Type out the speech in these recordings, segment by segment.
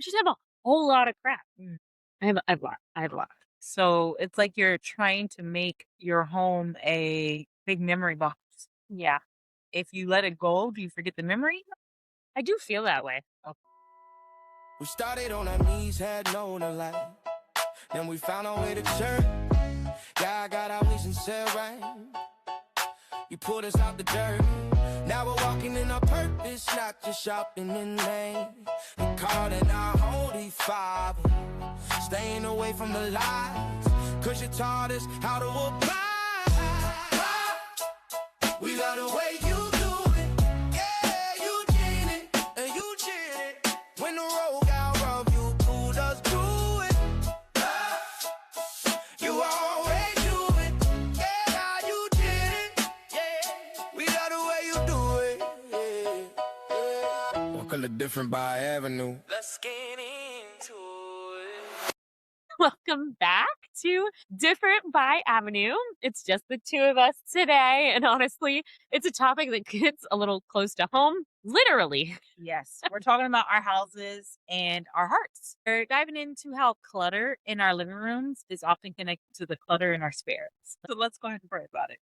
I just have a whole lot of crap. I have a lot. I have a lot. So it's like you're trying to make your home a big memory box. Yeah, If you let it go, do you forget the memory? I do feel that way. We started on our knees, had no one to light. Then we found our way to church. God got our vision set right. You pulled us out the dirt. Now we're walking in our purpose, not just shopping in vain. And calling our Holy Father, staying away from the lies, 'cause you taught us how to apply. We love the way you do it. Yeah, you did it, and you did it. When the road got rough, you pulled us through it. You always do it. Yeah, God, you did it. Yeah, we love the way you do it. Yeah. One color different by avenue. Let's get into it. Welcome back to Different by Avenue. It's just the two of us today. And honestly, it's a topic that gets a little close to home, literally. Yes. We're talking about our houses and our hearts. We're diving into how clutter in our living rooms is often connected to the clutter in our spirits. So let's go ahead and pray about it.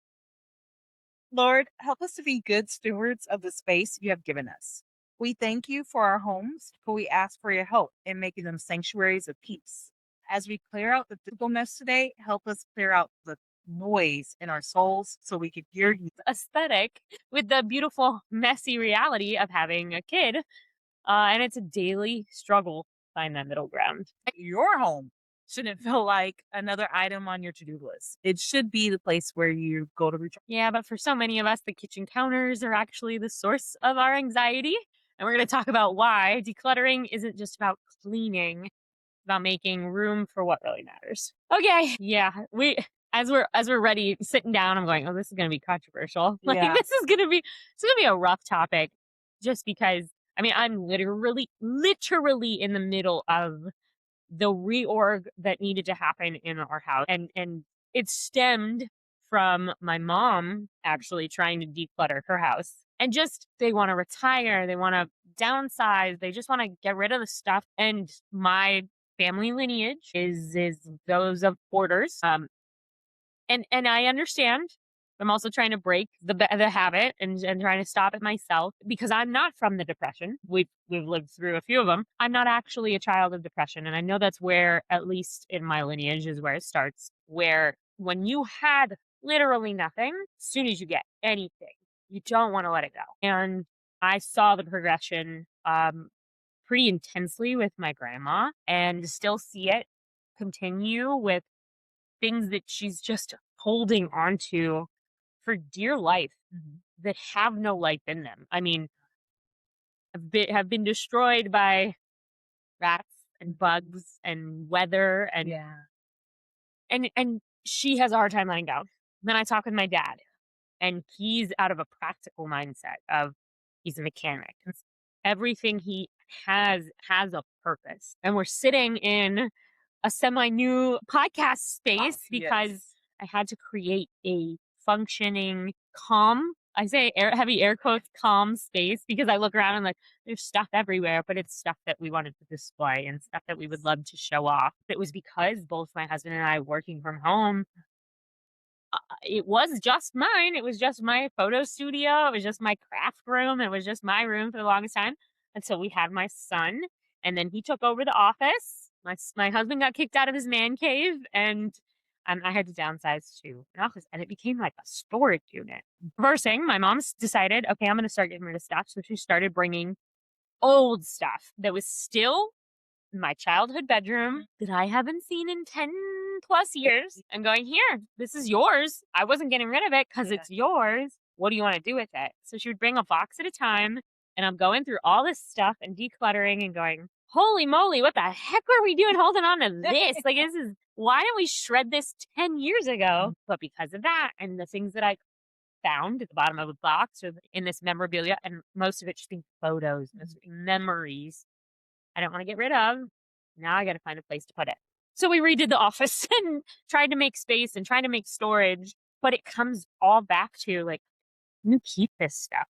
Lord, help us to be good stewards of the space you have given us. We thank you for our homes, but we ask for your help in making them sanctuaries of peace. As we clear out the difficultness today, help us clear out the noise in our souls so we can hear you. Aesthetic with the beautiful, messy reality of having a kid. And it's a daily struggle to find that middle ground. Your home shouldn't feel like another item on your to-do list. It should be the place where you go to recharge. Yeah, but for so many of us, the kitchen counters are actually the source of our anxiety. And we're going to talk about why decluttering isn't just about cleaning, it's about making room for what really matters. Okay, yeah, as we're ready, sitting down, I'm going, oh, this is going to be controversial. Like Yeah. this is going to be a rough topic, just because I mean I'm literally in the middle of the reorg that needed to happen in our house, and it stemmed from my mom actually trying to declutter her house, and just they want to retire, they want to downsize, they just want to get rid of the stuff. And my family lineage is those of hoarders. And I understand. I'm also trying to break the habit and trying to stop it myself, because I'm not from the Depression. We've lived through a few of them. I'm not actually a child of Depression, and I know that's where, at least in my lineage, is where it starts. Where when you had literally nothing, as soon as you get anything, you don't want to let it go. And I saw the progression pretty intensely with my grandma, and still see it continue with things that she's just holding onto for dear life that have no life in them. I mean, have been destroyed by rats and bugs and weather, and and she has a hard time letting go. Then I talk with my dad, and he's out of a practical mindset of he's a mechanic. Everything he has a purpose. And we're sitting in a semi-new podcast space because Yes. I had to create a functioning, calm, I say heavy air quotes, calm space, because I look around and like there's stuff everywhere, but it's stuff that we wanted to display and stuff that we would love to show off. It was because both my husband and I working from home, it was just mine. It was just my photo studio. It was just my craft room. It was just my room for the longest time until we had my son. And then he took over the office. My husband got kicked out of his man cave, and I had to downsize to an office, and it became like a storage unit. First thing, my mom decided, okay, I'm going to start getting rid of stuff. So she started bringing old stuff that was still in my childhood bedroom that I haven't seen in 10 plus years, and going, here, this is yours. I wasn't getting rid of it because it's yours. What do you want to do with it? So she would bring a box at a time, and I'm going through all this stuff and decluttering and going, holy moly, what the heck were we doing holding on to this? Like, why didn't we shred this 10 years ago? But because of that and the things that I found at the bottom of a box or in this memorabilia, and most of it just being photos, memories I don't want to get rid of. Now I got to find a place to put it. So we redid the office and tried to make space and tried to make storage, but it comes all back to like, you keep this stuff.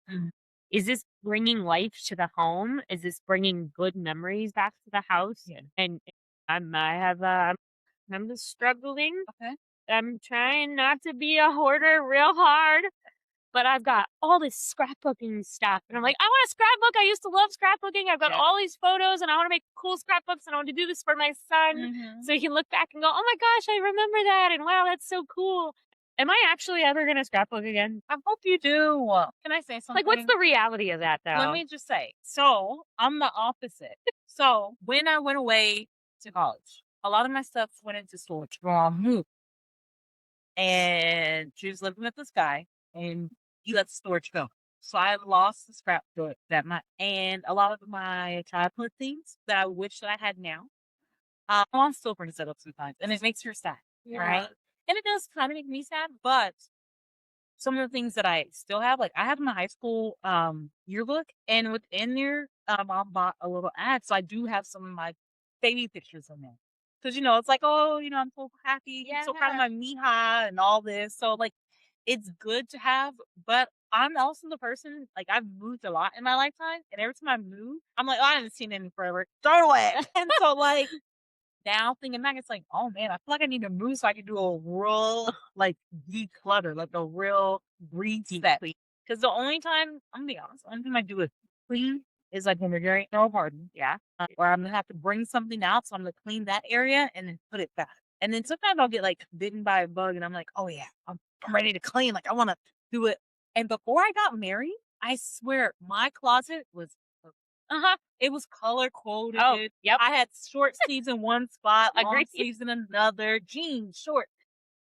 is this bringing life to the home? Is this bringing good memories back to the house? Yeah. And I'm just struggling. Okay. I'm trying not to be a hoarder real hard, but I've got all this scrapbooking stuff. And I'm like, I want a scrapbook. I used to love scrapbooking. I've got all these photos and I want to make cool scrapbooks and I want to do this for my son so he can look back and go, oh my gosh, I remember that. And wow, that's so cool. Am I actually ever going to scrapbook again? I hope you do. Can I say something? Like, what's the reality of that, though? Let me just say. So I'm the opposite. So when I went away to college, a lot of my stuff went into storage. My mom moved. And she was living with this guy and he let the storage go. So I lost the scrapbook and a lot of my childhood things that I wish that I had now. My mom still brings that up sometimes and it makes her sad. Right? And it does kind of make me sad, but some of the things that I still have, like I have my high school yearbook, and within there, mom bought a little ad, so I do have some of my baby pictures in there. Because it's like, oh, I'm so happy, I'm so proud of my mija and all this. So like, it's good to have, but I'm also the person like I've moved a lot in my lifetime, and every time I move, I'm like, oh, I haven't seen any forever, throw it away. And so like. Now thinking back, it's like, oh man, I feel like I need to move so I can do a real like declutter, like a real reset. Because the only time, I'm gonna be honest, the only time I do a clean is like when we're getting a party, or I'm gonna have to bring something out, so I'm gonna clean that area and then put it back. And then sometimes I'll get like bitten by a bug, and I'm like, oh yeah, I'm ready to clean. Like I want to do it. And before I got married, I swear my closet was. It was color coded. Oh, yep. I had short sleeves in one spot, long sleeves in another, jeans, short.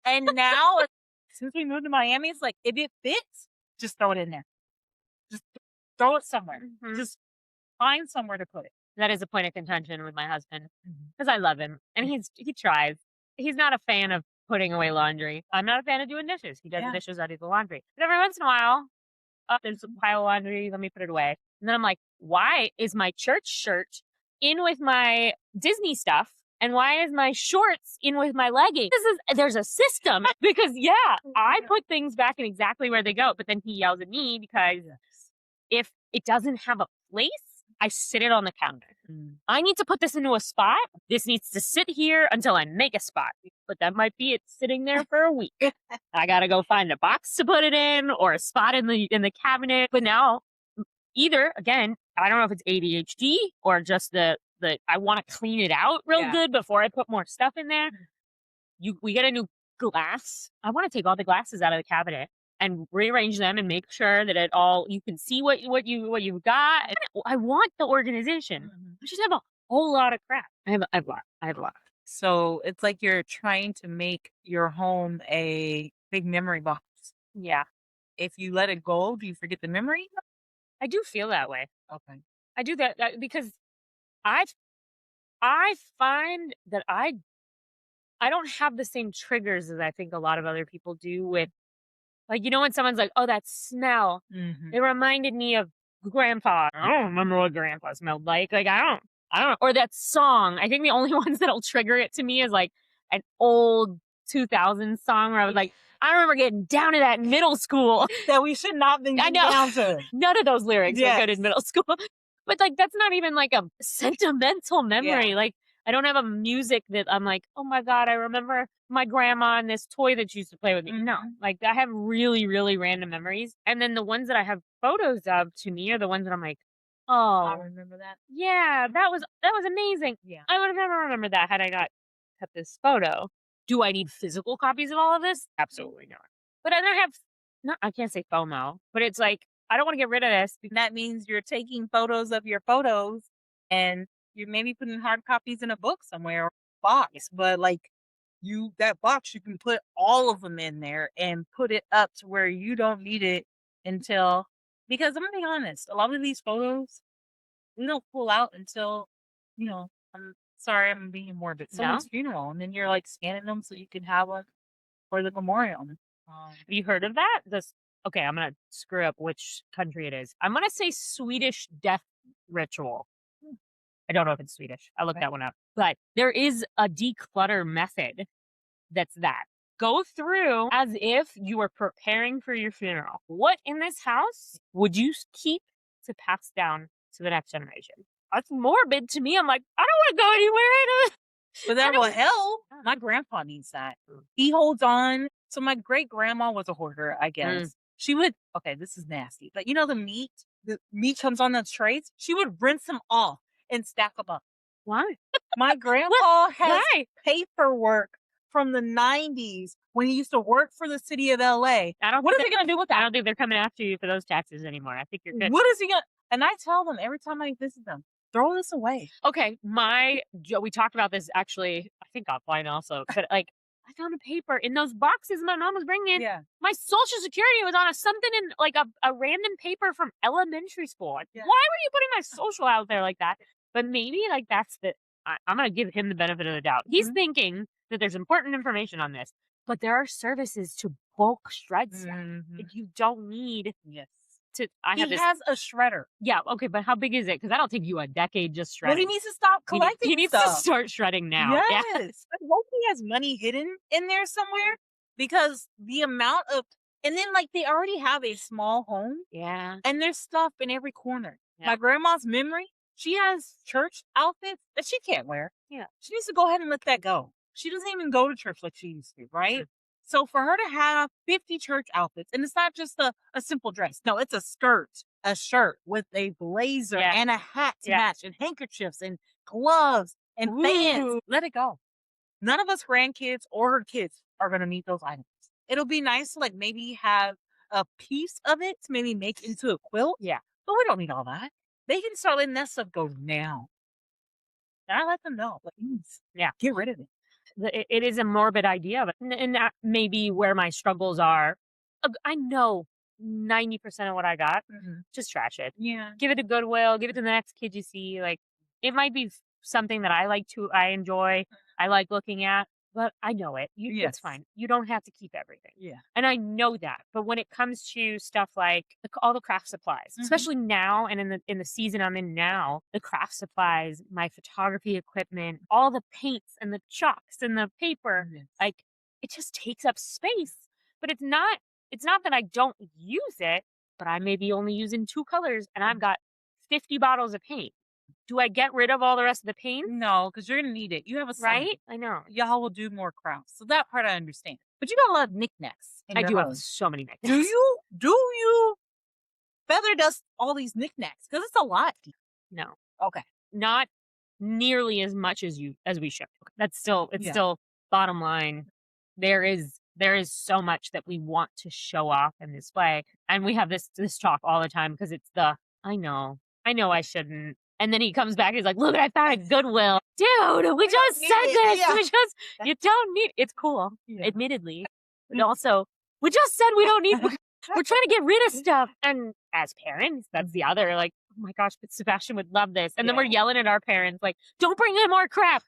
And now, since we moved to Miami, it's like, if it fits, just throw it in there. Just throw it somewhere. Just find somewhere to put it. That is a point of contention with my husband because I love him and he tries. He's not a fan of putting away laundry. I'm not a fan of doing dishes. He does the dishes, I do the laundry. But every once in a while, there's a pile of laundry, let me put it away. And then I'm like, why is my church shirt in with my Disney stuff? And why is my shorts in with my leggings? There's a system because I put things back in exactly where they go. But then he yells at me because if it doesn't have a place, I sit it on the counter. I need to put this into a spot. This needs to sit here until I make a spot. But that might be it sitting there for a week. I gotta go find a box to put it in or a spot in the cabinet. But now, either again, I don't know if it's ADHD or just the I want to clean it out real good before I put more stuff in there. We get a new glass. I want to take all the glasses out of the cabinet and rearrange them and make sure that you can see what you've got. I want the organization. I just have a whole lot of crap. I have a lot. So it's like you're trying to make your home a big memory box. Yeah. If you let it go, do you forget the memory? I do feel that way. Okay. I do that because I find that I don't have the same triggers as I think a lot of other people do with, like, when someone's like, oh, that smell. It reminded me of grandpa. I don't remember what grandpa smelled like. Like, I don't, or that song. I think the only ones that'll trigger it to me is like an old 2000s song where I was like, I remember getting down to that in middle school. That we should not be down to. None of those lyrics were good in middle school. But like, that's not even like a sentimental memory. Yeah. Like, I don't have a music that I'm like, oh my God, I remember my grandma and this toy that she used to play with me. No, like I have really, really random memories. And then the ones that I have photos of to me are the ones that I'm like, oh, I remember that. Yeah, that was amazing. Yeah. I would have never remembered that had I not kept this photo. Do I need physical copies of all of this? Absolutely not. But then I can't say FOMO, but it's like, I don't want to get rid of this. That means you're taking photos of your photos and you're maybe putting hard copies in a book somewhere or a box. But like that box, you can put all of them in there and put it up to where you don't need it until, because I'm gonna be honest, a lot of these photos, we don't pull out until, I'm sorry, I'm being morbid, someone's funeral. And then you're like scanning them so you can have one for the memorial. Have you heard of that? Okay, I'm going to screw up which country it is. I'm going to say Swedish death ritual. I don't know if it's Swedish. I looked that one up. But there is a declutter method that's that. Go through as if you were preparing for your funeral. What in this house would you keep to pass down to the next generation. That's morbid to me. I'm like, I don't want to go anywhere. But then, well, hell, my grandpa needs that. He holds on. So my great grandma was a hoarder, I guess. She would, okay, this is nasty, but you know, the meat comes on the trays. She would rinse them off and stack them up. Why? My grandpa has paperwork from the 90s when he used to work for the city of LA. What is he going to do with that? I don't think they're coming after you for those taxes anymore. I think you're good. What is he going to? And I tell them every time I visit them, throw this away. Okay, we talked about this actually, I think offline also, but like, I found a paper in those boxes my mom was bringing in. Yeah. My social security was on something in like a random paper from elementary school. Like, Yeah. why were you putting my social out there like that? But maybe like that's I'm going to give him the benefit of the doubt. He's thinking that there's important information on this, but there are services to bulk shred stuff that you don't need. Yes. He has a shredder. Yeah, okay, but how big is it? Because that'll take you a decade just shredding. Well, he needs to stop collecting He needs to start shredding now. Yes. I hope he has money hidden in there somewhere because the amount of, and then like they already have a small home. Yeah. And there's stuff in every corner. Yeah. My grandma's memory, she has church outfits that she can't wear. Yeah. She needs to go ahead and let that go. She doesn't even go to church like she used to, right? So for her to have 50 church outfits, and it's not just a simple dress. No, it's a skirt, a shirt with a blazer and a hat to match, and handkerchiefs and gloves and fans. Let it go. None of us grandkids or her kids are going to need those items. It'll be nice to like maybe have a piece of it to maybe make into a quilt. Yeah. But we don't need all that. They can start letting that stuff go now. And I let them know. Like, get rid of it. It is a morbid idea, but and that may be where my struggles are. I know 90% of what I got, just trash it. Yeah. Give it to Goodwill, give it to the next kid you see. Like, it might be something that I enjoy, I like looking at, but I know it. It's fine. You don't have to keep everything. Yeah. And I know that. But when it comes to stuff like all the craft supplies, especially now and in the season I'm in now, the craft supplies, my photography equipment, all the paints and the chalks and the paper, like it just takes up space. But it's not that I don't use it, but I may be only using 2 colors and I've got 50 bottles of paint. Do I get rid of all the rest of the paint? No, because you're going to need it. You have a son. Right? I know. Y'all will do more crafts. So that part I understand. But you got a lot of knickknacks. I do have so many knickknacks. Do you feather dust all these knickknacks? Because it's a lot. No. Okay. Not nearly as much as we should. That's still, still bottom line. There is so much that we want to show off and display. And we have this talk all the time because it's I know I shouldn't. And then he comes back, he's like, look, I found a Goodwill. Dude, we just said this. Yeah. You don't need, it's cool, admittedly. But also, we just said we don't need, we're trying to get rid of stuff. And as parents, that's the other, like, oh my gosh, but Sebastian would love this. And then we're yelling at our parents, like, don't bring in more crap.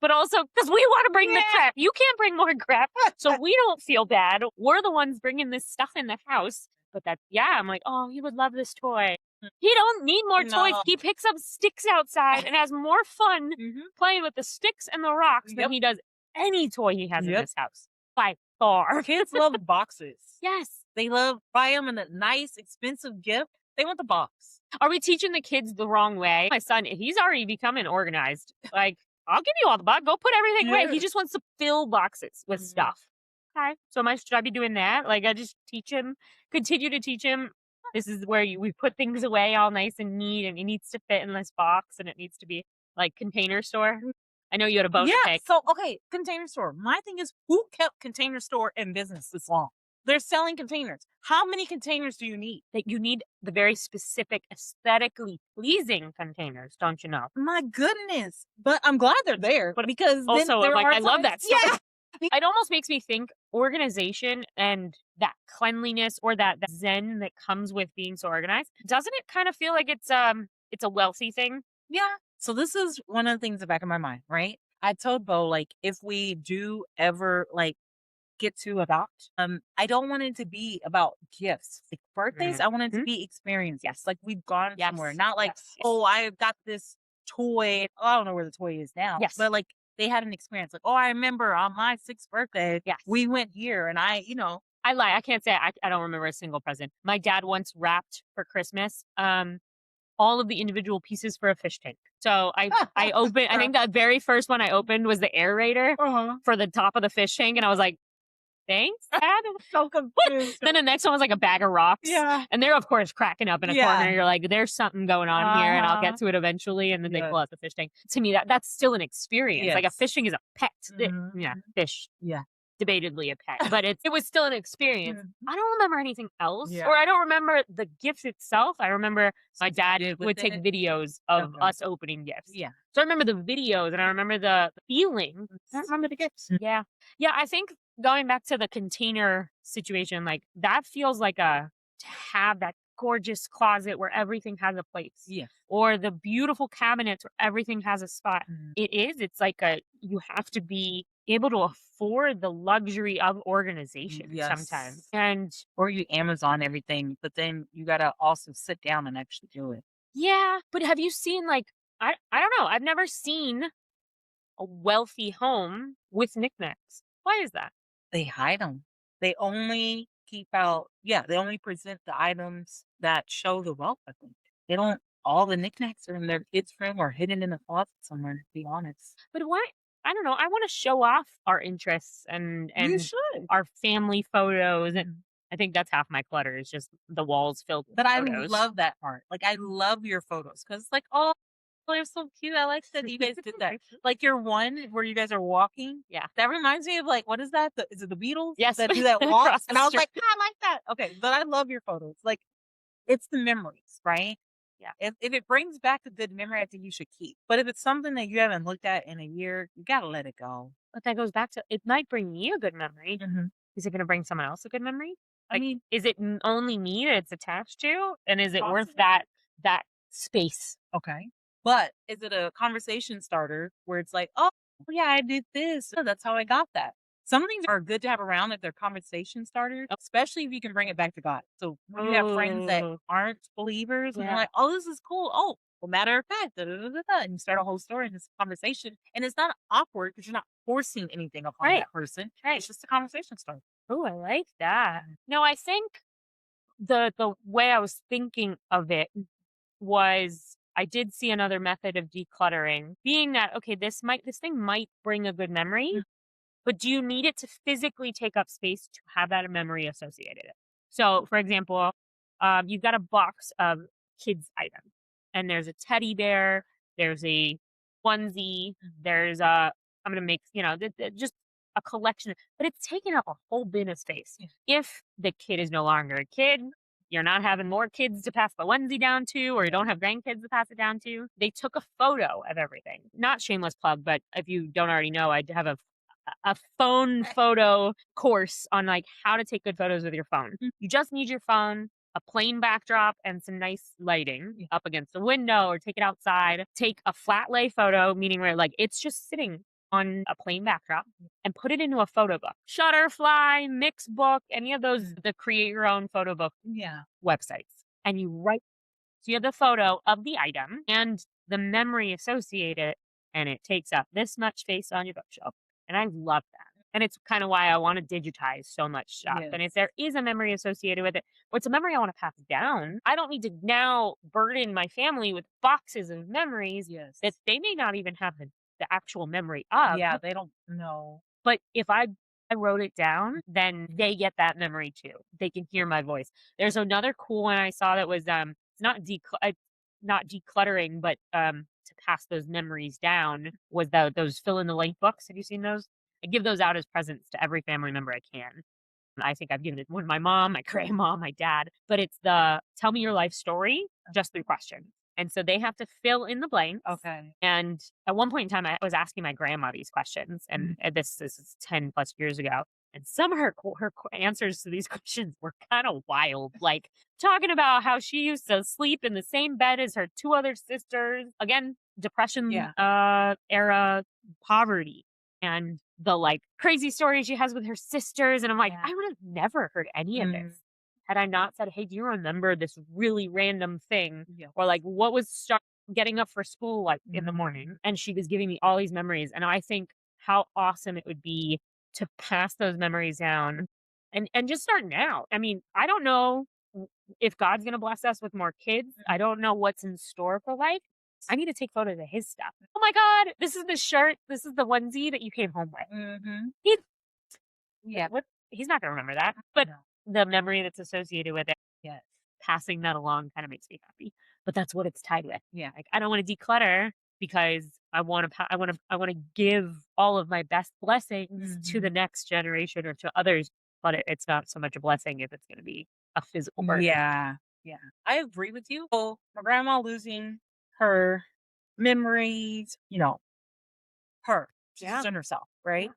But also, because we want to bring the crap. You can't bring more crap. So we don't feel bad. We're the ones bringing this stuff in the house. But I'm like, oh, he would love this toy. He don't need more toys. He picks up sticks outside and has more fun playing with the sticks and the rocks than he does any toy he has in this house. By far. Kids love boxes. Yes. They love buy them in a nice, expensive gift. They want the box. Are we teaching the kids the wrong way? My son, he's already becoming organized. Like, I'll give you all the box. Go put everything away. He just wants to fill boxes with stuff. Okay. So should I be doing that? Like, I just continue to teach him. This is where we put things away all nice and neat, and it needs to fit in this box, and it needs to be like Container Store. I know you had a bone to pick. So, okay, Container Store. My thing is, who kept Container Store in business this long? They're selling containers. How many containers do you need? That you need the very specific, aesthetically pleasing containers, don't you know? My goodness. But I'm glad they're there. But because also, like, I love that stuff. Yeah. It almost makes me think organization and that cleanliness or that zen that comes with being so organized. Doesn't it kind of feel like it's a wealthy thing? Yeah. So this is one of the things in the back of my mind, right? I told Bo, like, if we do ever like get to adopt, I don't want it to be about gifts. Like birthdays, I want it to be experiences. Yes. Like we've gone somewhere. Not like, oh, I got this toy. Oh, I don't know where the toy is now. Yes. But like they had an experience. Like, oh, I remember on my 6th birthday, we went here and I lie. I can't say I don't remember a single present. My dad once wrapped for Christmas all of the individual pieces for a fish tank. So I opened, I think the very first one I opened was the aerator for the top of the fish tank. And I was like, thanks, Dad. So confused. Then the next one was like a bag of rocks. Yeah. And they're, of course, cracking up in a corner. You're like, there's something going on here, and I'll get to it eventually. And then they pull out the fish tank. To me, that's still an experience. Like a fishing is a pet. Yeah, fish. Yeah. Debatedly a pet, but it was still an experience. I don't remember anything else, Yeah. or I don't remember the gift itself. I remember my dad would take videos of us opening gifts. Yeah. So I remember the videos, and I remember the feeling. I don't remember the gifts. Yeah. Yeah, I think going back to the container situation, like that feels like to have that gorgeous closet where everything has a place. Yeah. Or the beautiful cabinets where everything has a spot. It's like you have to be able to afford the luxury of organization sometimes. And or you Amazon everything, but then you gotta also sit down and actually do it. yeah, but have you seen like I don't know. I've never seen a wealthy home with knickknacks. Why is that? They hide them. They only they only present the items that show the wealth, I think. They don't, all the knickknacks are in their kids' room or hidden in the closet somewhere, to be honest. But why? I don't know. I want to show off our interests and You should. our family photos. And I think that's half my clutter is just the walls filled with But I photos. love that part. Like, I love your photos because it's like, oh, they're so cute. I like that you guys did that. Like your one where you guys are walking. Yeah. That reminds me of like, what is that? Is it the Beatles? Yes. That do that walk? Across the And I was street. like, I like that. Okay. But I love your photos. Like, it's the memories, right? Yeah. If it brings back a good memory, I think you should keep. But if it's something that you haven't looked at in a year, you gotta let it go. But that goes back to it might bring me a good memory. Is it going to bring someone else a good memory? Like, I mean, is it only me that it's attached to? And is it worth that space? okay. But is it a conversation starter where it's like, oh, yeah, I did this. Oh, that's how I got that. Some things are good to have around if they're conversation starters, especially if you can bring it back to God. So when you have friends that aren't believers and they're like, oh, this is cool. Oh, well, matter of fact, and you start a whole story in this conversation. And it's not awkward because you're not forcing anything upon that person. It's just a conversation starter. Oh, I like that. No, I think the way I was thinking of it was I did see another method of decluttering, being that, okay, this thing might bring a good memory, but do you need it to physically take up space to have that memory associated? So, for example, you've got a box of kids' items, and there's a teddy bear, there's a onesie, there's I'm going to make, just a collection, but it's taking up a whole bin of space. If the kid is no longer a kid, you're not having more kids to pass the onesie down to, or you don't have grandkids to pass it down to. They took a photo of everything. Not shameless plug, but if you don't already know, I have a phone photo course on like how to take good photos with your phone. You just need your phone, a plain backdrop, and some nice lighting up against the window, or take it outside. Take a flat lay photo, meaning where like it's just sitting on a plain backdrop, and put it into a photo book. Shutterfly, Mixbook, any of those, the create your own photo book websites. And you write, so you have the photo of the item and the memory associated, and it takes up this much space on your bookshelf. And I love that. And it's kind of why I want to digitize so much stuff. And if there is a memory associated with it, or it's a memory I want to pass down, I don't need to now burden my family with boxes of memories that they may not even have the actual memory of. Yeah, they don't know. But if I wrote it down, then they get that memory too. They can hear my voice. There's another cool one I saw that was it's not decluttering, but to pass those memories down was those fill in the blank books. Have you seen those? I give those out as presents to every family member I can. I think I've given it one to my mom, my grandma, my dad. But it's the tell me your life story just through questions. And so they have to fill in the blanks. Okay. And at one point in time, I was asking my grandma these questions, and this is 10 plus years ago. And some of her answers to these questions were kind of wild, like talking about how she used to sleep in the same bed as her two other sisters. Again, Depression era poverty, and the like crazy stories she has with her sisters. And I'm like, I would have never heard any of this had I not said, hey, do you remember this really random thing? Or like, what was getting up for school like in the morning? And she was giving me all these memories. And I think how awesome it would be to pass those memories down and just start now. I mean, I don't know if God's gonna bless us with more kids, I don't know what's in store for life. I need to take photos of his stuff. Oh my God, this is the shirt. This is the onesie that you came home with. He, Yeah. what? He's not gonna remember that, but No. the memory that's associated with it, Yes. passing that along kind of makes me happy. But that's what it's tied with. Yeah. Like I don't want to declutter because I want to give all of my best blessings to the next generation or to others. But it's not so much a blessing if it's going to be a physical burden. Yeah. Yeah. I agree with you. So my grandma losing her memories, her. She's Yeah. just in herself, right?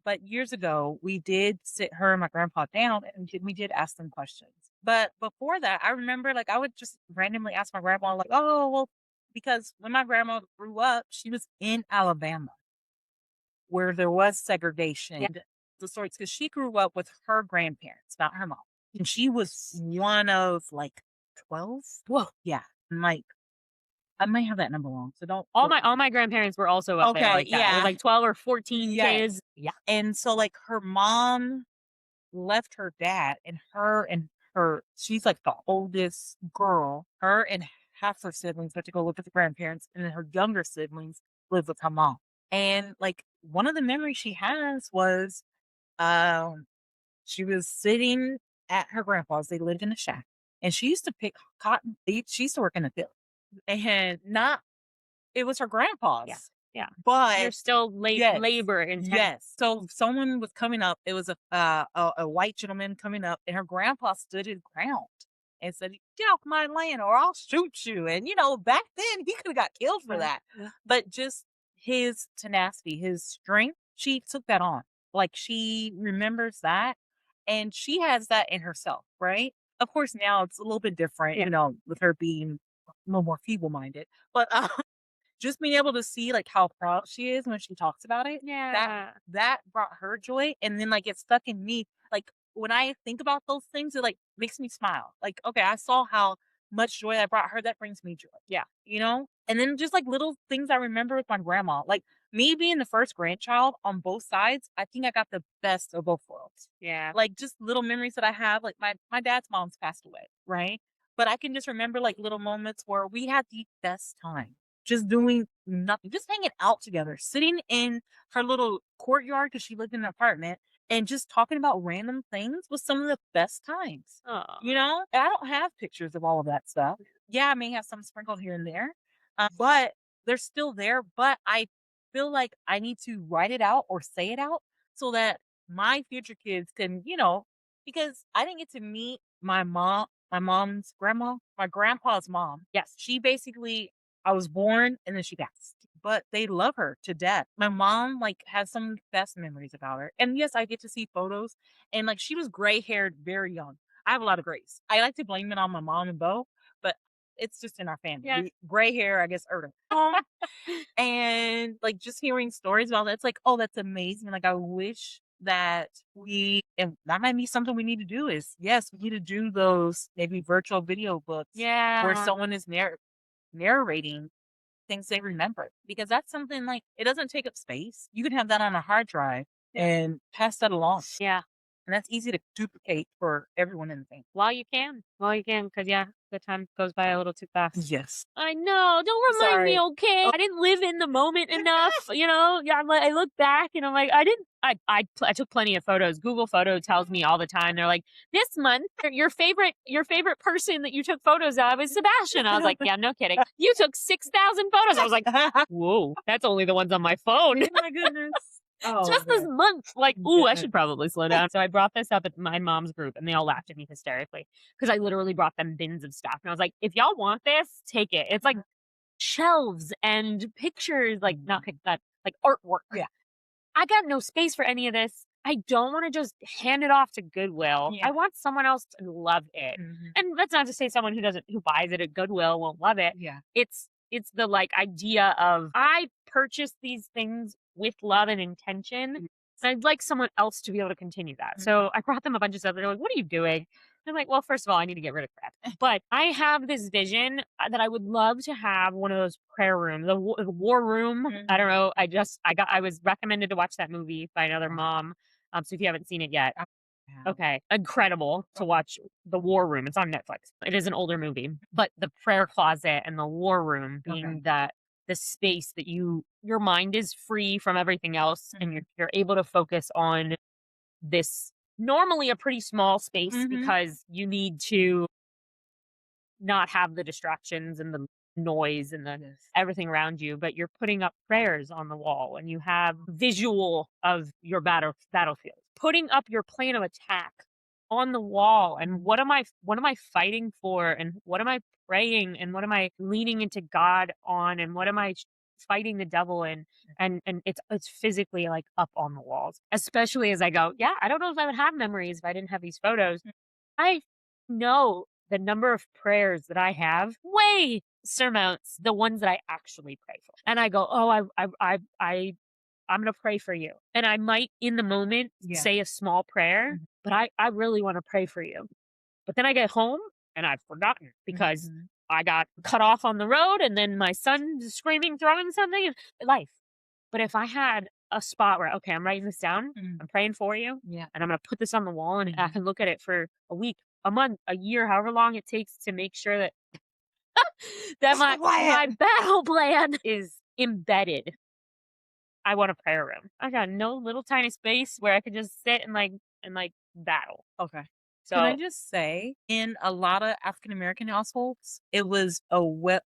But years ago, we did sit her and my grandpa down and we did ask them questions. But before that, I remember like I would just randomly ask my grandma, like, oh, well, because when my grandma grew up, she was in Alabama where there was segregation. Yeah. The sorts, because she grew up with her grandparents, not her mom. And she was one of like 12. Whoa. Yeah. I'm like, I might have that number wrong. So don't. All my grandparents were also up there Okay, like that. It yeah. was like 12 or 14 Yes. kids. Yeah. And so like her mom left her dad and she's like the oldest girl. Her and half her siblings went to go look at the grandparents, and then her younger siblings live with her mom. And like one of the memories she has was she was sitting at her grandpa's. They lived in a shack. And she used to pick cotton. She used to work in the field. And not it was her grandpa's. Yeah. But You're still yes, labor intensive. yes. So someone was coming up. It was a white gentleman coming up, and her grandpa stood his ground and said, "Get off my land, or I'll shoot you." And back then he could have got killed for that. Yeah. But just his tenacity, his strength, she took that on. Like she remembers that, and she has that in herself, right? Of course, now it's a little bit different, Yeah. with her being a little more feeble-minded, but just being able to see like how proud she is when she talks about it, Yeah. that brought her joy. And then like it stuck in me. Like when I think about those things, it like makes me smile. Like, okay, I saw how much joy I brought her. That brings me joy. Yeah. And then just like little things I remember with my grandma, like me being the first grandchild on both sides, I think I got the best of both worlds. Yeah. Like just little memories that I have. Like my dad's mom's passed away, right? But I can just remember like little moments where we had the best time just doing nothing, just hanging out together, sitting in her little courtyard because she lived in an apartment and just talking about random things was some of the best times. Oh. And I don't have pictures of all of that stuff. Yeah, I may have some sprinkled here and there, but they're still there. But I feel like I need to write it out or say it out so that my future kids can, because I didn't get to meet my mom's grandma, my grandpa's mom. Yes. She basically, I was born and then she passed, but they love her to death. My mom like has some of the best memories about her. And yes, I get to see photos, and like she was gray haired very young. I have a lot of grays. I like to blame it on my mom and Bo, but it's just in our family. Yeah. Gray hair, I guess, Erda. And like just hearing stories about that, it's like, oh, that's amazing. Like I wish that and that might be something we need to do is, yes, we need to do those maybe virtual video books Yeah. where someone is narrating things they remember, because that's something like it doesn't take up space. You can have that on a hard drive and pass that along. Yeah. And that's easy to duplicate for everyone in the family. While you can, because the time goes by a little too fast. Yes. I know. Don't remind me, Sorry. okay? I didn't live in the moment enough, Yeah, I look back and I'm like, I took plenty of photos. Google Photo tells me all the time. They're like, this month, your favorite person that you took photos of is Sebastian. I was like, yeah, no kidding. You took 6,000 photos. I was like, whoa, that's only the ones on my phone. Oh my goodness. Oh, Just this God. month. Like, ooh, I Yeah. should probably slow down. So I brought this up at my mom's group and they all laughed at me hysterically because I literally brought them bins of stuff. And I was like, if y'all want this, take it. It's like shelves and pictures, like not like artwork. Yeah. I got no space for any of this. I don't want to just hand it off to Goodwill. Yeah. I want someone else to love it. And that's not to say someone who buys it at Goodwill won't love it. Yeah. It's the like idea of I purchased these things with love and intention. And I'd like someone else to be able to continue that. So I brought them a bunch of stuff. They're like, what are you doing? I'm like, well, first of all, I need to get rid of crap. But I have this vision that I would love to have one of those prayer rooms, the war room. I don't know. I was recommended to watch that movie by another mom. So if you haven't seen it yet, Yeah. Okay. Incredible to watch The War Room. It's on Netflix. It is an older movie, but the prayer closet and the war room being Okay. the space that your mind is free from everything else and you're able to focus on this normally a pretty small space because you need to not have the distractions and the noise and the Yes. everything around you, but you're putting up prayers on the wall and you have visual of your battlefield. Putting up your plan of attack on the wall and what am I fighting for and what am I praying and what am I leaning into God on and what am I fighting the devil in and it's physically like up on the walls. Especially as I go, yeah, I don't know if I would have memories if I didn't have these photos. I know the number of prayers that I have way surmounts the ones that I actually pray for. And I go, "Oh, I'm gonna pray for you." And I might in the moment Yeah. say a small prayer, but I really want to pray for you. But then I get home and I've forgotten because I got cut off on the road and then my son screaming, throwing something, life. But if I had a spot where, okay, I'm writing this down, I'm praying for you, Yeah. and I'm going to put this on the wall and I can look at it for a week, a month, a year, however long it takes to make sure that my battle plan is embedded. I want a prayer room. I got no little tiny space where I could just sit and battle. Okay. Can I So just say, in a lot of African American households, it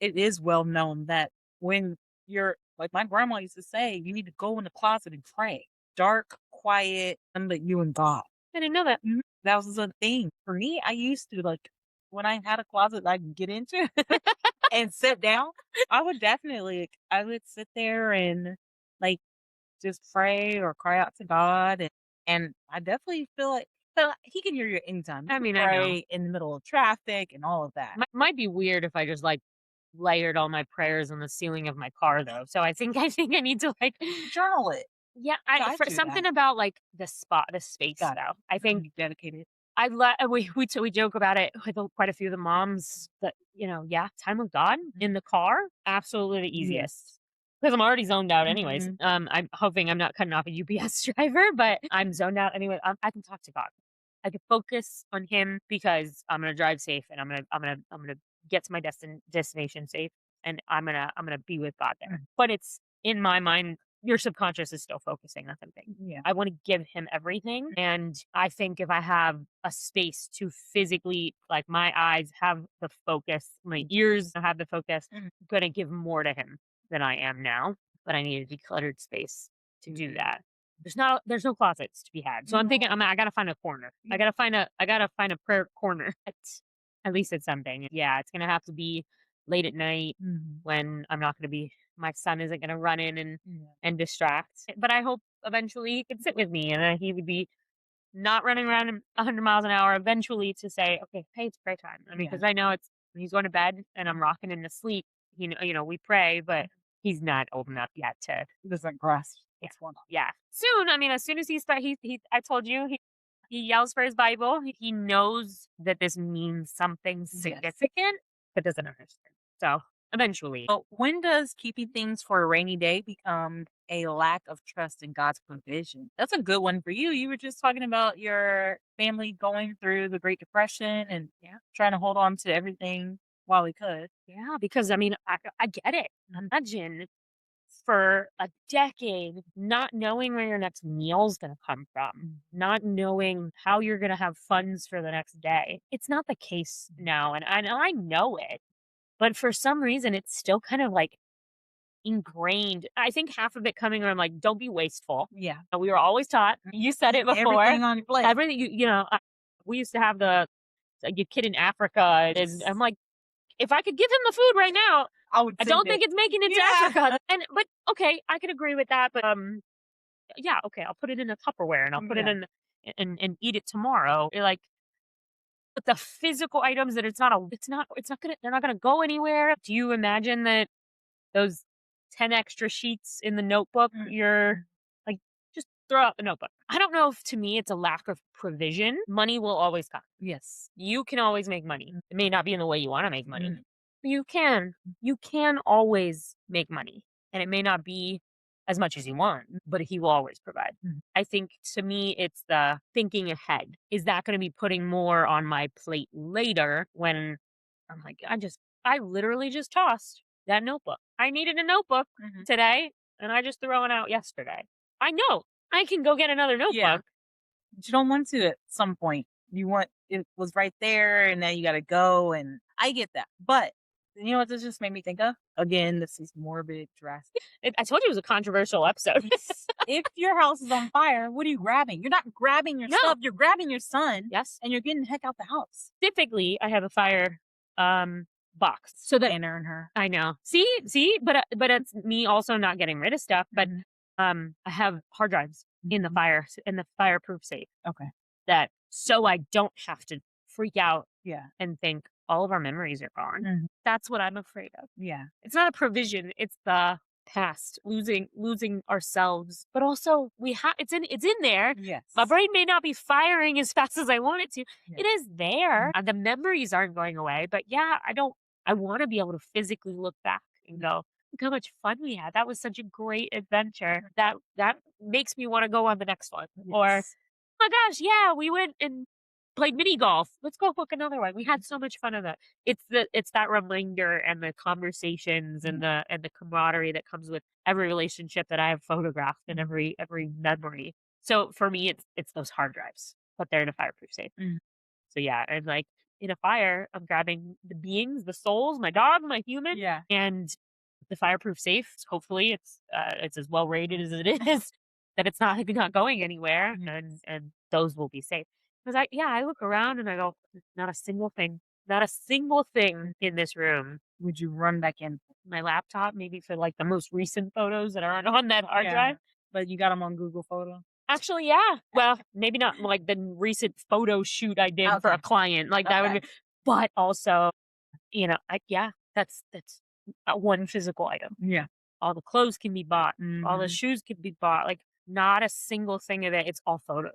is well known that when you're like my grandma used to say, you need to go in the closet and pray. Dark, quiet, and let you and God. I didn't know that. That was a thing. For me, I used to like when I had a closet I could get into and sit down, I would sit there and like just pray or cry out to God and I definitely feel like he can hear you anytime. You I can mean, I know. pray in the middle of traffic and all of that. Might be weird if I just layered all my prayers on the ceiling of my car though. So I think I need to Journal it. yeah, I for do something that. about the space Got it. though. I think You dedicated. we joke about it with quite a few of the moms that yeah, time with God in the car, absolutely the easiest. Because I'm already zoned out anyways. I'm hoping I'm not cutting off a UPS driver, but I'm zoned out anyway. I can talk to God. I can focus on Him because I'm gonna drive safe and I'm gonna get to my destination safe, and I'm gonna be with God there. But it's in my mind, your subconscious is still focusing on something. Yeah. I want to give Him everything, and I think if I have a space to physically, like my eyes have the focus, my ears have the focus, I'm gonna give more to Him than I am now. But I need a decluttered space to do that. There's no closets to be had. So I'm thinking I gotta find a corner. I gotta find a prayer corner. At least it's something. Yeah, it's gonna have to be late at night when I'm not gonna be my son isn't gonna run in and distract. But I hope eventually he could sit with me and he would be not running around 100 miles an hour eventually to say, okay, hey, it's prayer time. I mean, because I know it's when he's going to bed and I'm rocking him to sleep, we pray, but he's not old enough yet to He doesn't grasp yeah. what's going on. Yeah. Soon, I mean, as soon as I told you, he yells for his Bible. He knows that this means something significant, but doesn't understand. So eventually. But when does keeping things for a rainy day become a lack of trust in God's provision? That's a good one for you. You were just talking about your family going through the Great Depression and trying to hold on to everything while we could. Yeah, because I mean, I get it. Imagine for a decade not knowing where your next meal's going to come from, not knowing how you're going to have funds for the next day. It's not the case now, and I know it. But for some reason, it's still kind of like ingrained. I think half of it coming from like, don't be wasteful. Yeah. We were always taught. You said it before. Everything on your plate. Everything, we used to have your kid in Africa. And I'm like, if I could give him the food right now, I don't think it's making it to Africa. But okay, I could agree with that. But yeah, okay, I'll put it in a Tupperware and I'll put it in and eat it tomorrow. Like, but the physical items that they're not gonna go anywhere. Do you imagine that those 10 extra sheets in the notebook, you're like, just throw out the notebook. I don't know if to me it's a lack of provision. Money will always come. Yes. You can always make money. It may not be in the way you want to make money. But you can always make money. And it may not be as much as you want, but he will always provide. I think to me, it's the thinking ahead. Is that going to be putting more on my plate later when I'm like, I literally just tossed that notebook. I needed a notebook today and I just threw it out yesterday. I know I can go get another notebook. Yeah. But you don't want to at some point. You want, it was right there and now you got to go. And I get that. But you know what this just made me think of? Again, this is morbid, drastic. I told you it was a controversial episode. If your house is on fire, what are you grabbing? You're not grabbing your stuff. You're grabbing your son. Yes. And you're getting the heck out the house. Typically, I have a fire box so that Anna and her. I know. See, but it's me also not getting rid of stuff. But I have hard drives in the fireproof safe. Okay. That so I don't have to freak out. Yeah. And think all of our memories are gone. That's what I'm afraid of. Yeah. It's not a provision. It's the past, losing ourselves. But also it's in there. Yes. My brain may not be firing as fast as I want it to. Yes. It is there. The memories aren't going away. But yeah, I want to be able to physically look back and go, look how much fun we had. That was such a great adventure. That makes me want to go on the next one. Yes. Or, oh my gosh, yeah, we went and played mini golf. Let's go book another one. We had so much fun of that. It's that reminder and the conversations and the camaraderie that comes with every relationship that I have photographed and every memory. So for me, it's those hard drives, but they're in a fireproof safe. So yeah, and like in a fire, I'm grabbing the beings, the souls, my dog, my human, and the fireproof safe. Hopefully, it's as well rated as it is that it's not going anywhere, and those will be safe. Because I look around and I go, not a single thing in this room. Would you run back in? My laptop, maybe for like the most recent photos that aren't on that hard drive. But you got them on Google Photo? Actually, yeah. Well, maybe not like the recent photo shoot I did for a client. Like that would be, but also, that's one physical item. Yeah. All the clothes can be bought. All the shoes can be bought. Like not a single thing of it. It's all photos.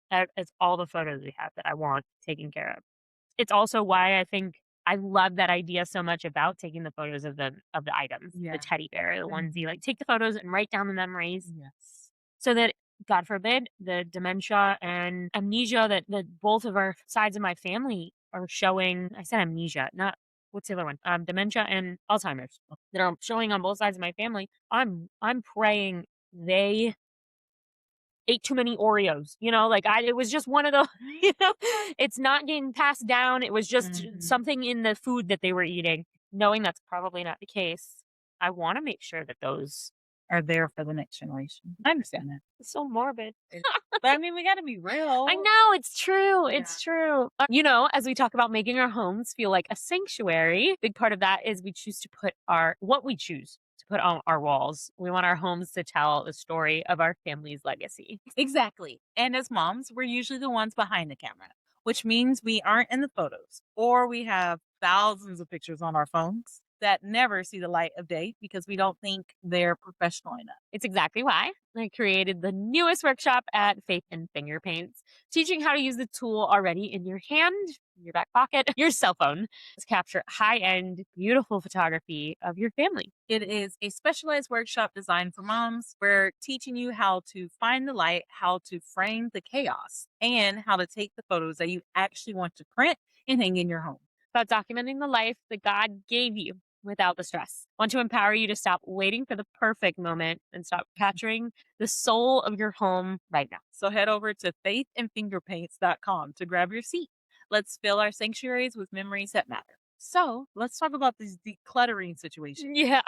It's all the photos we have that I want taken care of. It's also why I think I love that idea so much about taking the photos of the items, the teddy bear, the onesie. Like take the photos and write down the memories. Yes. So that, God forbid, the dementia and amnesia that both of our sides of my family are showing. I said amnesia, not what's the other one? Dementia and Alzheimer's that are showing on both sides of my family. I'm praying they ate too many Oreos, it was just one of those, it's not getting passed down. It was just something in the food that they were eating. Knowing that's probably not the case, I want to make sure that those are there for the next generation. I understand that. It's so morbid. But I mean, we got to be real. I know, it's true. Yeah. It's true. As we talk about making our homes feel like a sanctuary, big part of that is we choose to put what we choose to put on our walls. We want our homes to tell the story of our family's legacy. Exactly. And as moms, we're usually the ones behind the camera, which means we aren't in the photos, or we have thousands of pictures on our phones that never see the light of day because we don't think they're professional enough. It's exactly why I created the newest workshop at Faith and Finger Paints, teaching how to use the tool already in your hand, in your back pocket, your cell phone, to capture high-end, beautiful photography of your family. It is a specialized workshop designed for moms. We're teaching you how to find the light, how to frame the chaos, and how to take the photos that you actually want to print and hang in your home. About documenting the life that God gave you without the stress. Want to empower you to stop waiting for the perfect moment and stop capturing the soul of your home right now. So head over to faithandfingerpaints.com to grab your seat. Let's fill our sanctuaries with memories that matter. So let's talk about this decluttering situation. Yeah.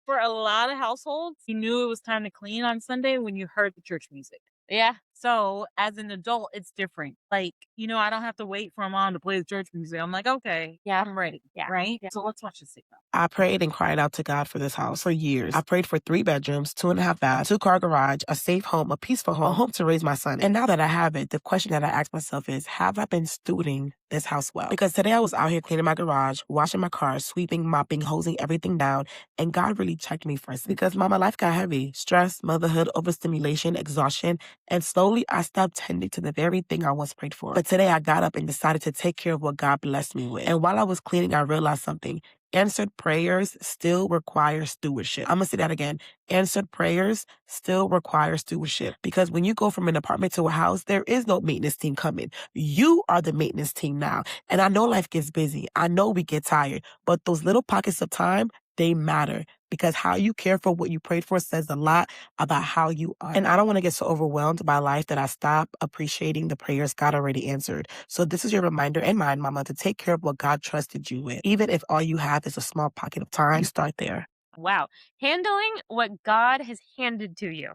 For a lot of households, you knew it was time to clean on Sunday when you heard the church music. Yeah. So as an adult, it's different. Like, I don't have to wait for my mom to play the church music. I'm like, okay, yeah, I'm ready. Yeah. Right? Yeah. So let's watch this signal. I prayed and cried out to God for this house for years. I prayed for 3 bedrooms, 2.5 baths, 2-car garage, a safe home, a peaceful home, a home to raise my son. And now that I have it, the question that I ask myself is, have I been stewarding this house well? Because today I was out here cleaning my garage, washing my car, sweeping, mopping, hosing everything down, and God really checked me first because mama, life got heavy. Stress, motherhood, overstimulation, exhaustion, and slowly I stopped tending to the very thing I once prayed for. But today I got up and decided to take care of what God blessed me with. And while I was cleaning, I realized something. answered prayers still require stewardship. I'm going to say that again. Answered prayers still require stewardship, because when you go from an apartment to a house, there is no maintenance team coming. You are the maintenance team now. And I know life gets busy. I know we get tired, but those little pockets of time, they matter, because how you care for what you prayed for says a lot about how you are. And I don't want to get so overwhelmed by life that I stop appreciating the prayers God already answered. So this is your reminder and mine, Mama, to take care of what God trusted you with. Even if all you have is a small pocket of time, start there. Wow. Handling what God has handed to you.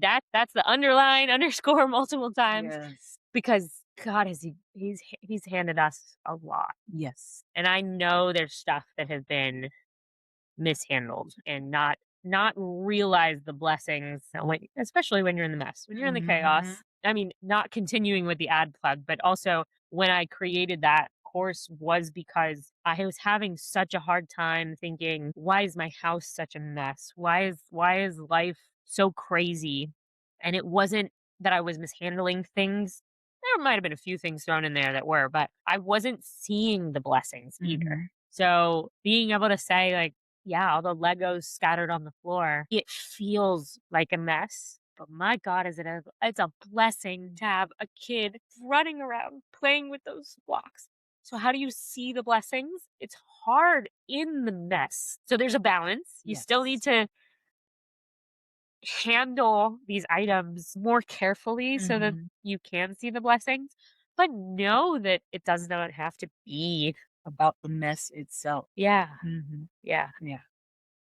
That's the underline, underscore multiple times. Yes. Because God he's handed us a lot. Yes. And I know there's stuff that has been mishandled and not realize the blessings, especially when you're in the mess, when you're in the chaos. I mean, not continuing with the ad plug, but also when I created that course was because I was having such a hard time thinking, why is my house such a mess? Why is life so crazy? And it wasn't that I was mishandling things. There might have been a few things thrown in there that were, but I wasn't seeing the blessings either. So being able to say, like, yeah, all the Legos scattered on the floor, it feels like a mess. But my God, it's a blessing to have a kid running around playing with those blocks. So how do you see the blessings? It's hard in the mess. So there's a balance. You still need to handle these items more carefully so that you can see the blessings. But know that it does not have to be about the mess itself. Yeah. Yeah.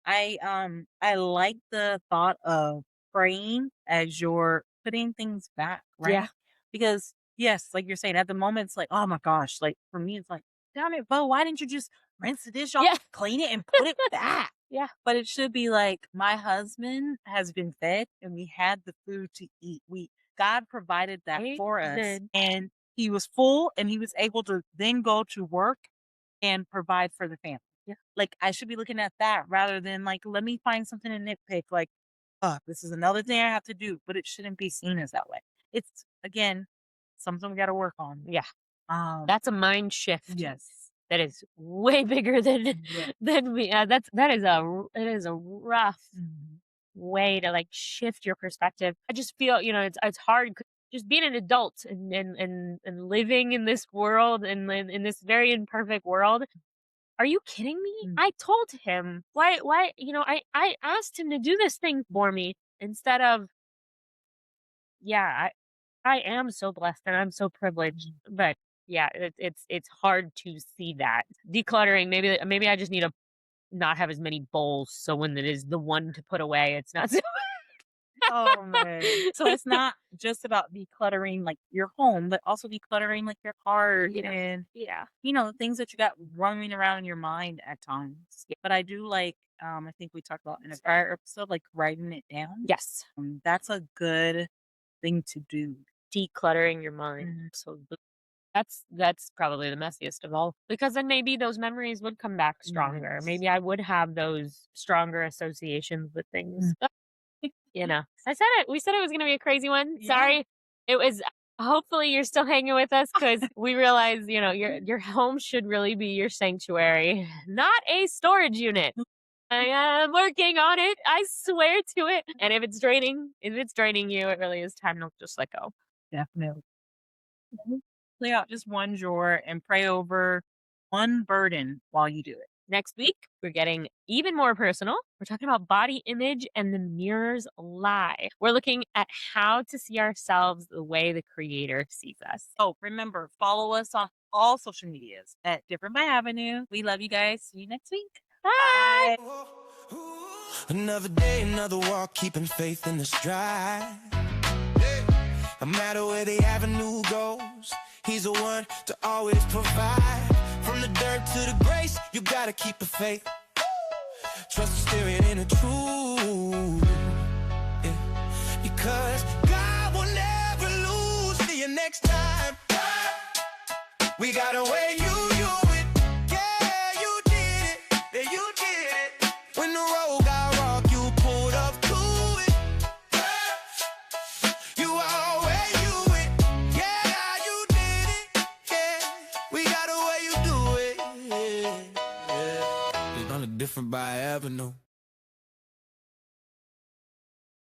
I like the thought of praying as you're putting things back, right? Yeah. Because yes, like you're saying, at the moment it's like, oh my gosh, like for me it's like, damn it, Bo, why didn't you just rinse the dish off, Yeah. clean it, and put it back? Yeah. But it should be like, my husband has been fed and we had the food to eat. God provided that for us, Amen. and he was full and he was able to then go to work and provide for the family. Yeah. Like, I should be looking at that rather than like, let me find something to nitpick. Like, this is another thing I have to do, but it shouldn't be seen as that way. It's, again, something we got to work on. Yeah. That's a mind shift. Yes. That is way bigger than we. That is a rough way to like shift your perspective. I just feel it's hard just being an adult and living in this world and in this very imperfect world. Are you kidding me? I told him why I asked him to do this thing for me instead of I am so blessed and I'm so privileged, but yeah, it's hard to see that. Decluttering, maybe I just need to not have as many bowls, so when it is the one to put away, it's not so Oh man. So it's not just about decluttering like your home, but also decluttering like your heart and things that you got running around in your mind at times. But I do like I think we talked about in a prior episode, like writing it down. Yes. That's a good thing to do. Decluttering your mind. So that's probably the messiest of all, because then maybe those memories would come back stronger. Yes. Maybe I would have those stronger associations with things. I said it. We said it was going to be a crazy one. Yeah. Sorry. It was. Hopefully you're still hanging with us, because we realize, your home should really be your sanctuary, not a storage unit. I am working on it. I swear to it. And if it's draining you, it really is time to just let go. Definitely. Clear out just one drawer and pray over one burden while you do it. Next week, we're getting even more personal. We're talking about body image and the mirror's lie. We're looking at how to see ourselves the way the Creator sees us. Oh, remember, follow us on all social medias at Different by Avenue. We love you guys. See you next week. Bye. Another day, another walk, keeping faith in the stride. No matter where the avenue goes, he's the one to always provide. From the dirt to the grace, you gotta keep the faith. Trust the spirit in the truth. Yeah. Because God will never lose. See you next time. We gotta wear you it. Yeah, you did it. Yeah, you did it. When the road got rock, you pulled up to it. You always you it. Yeah, you did it. Yeah, we gotta wear you do it. Yeah. different by avenue.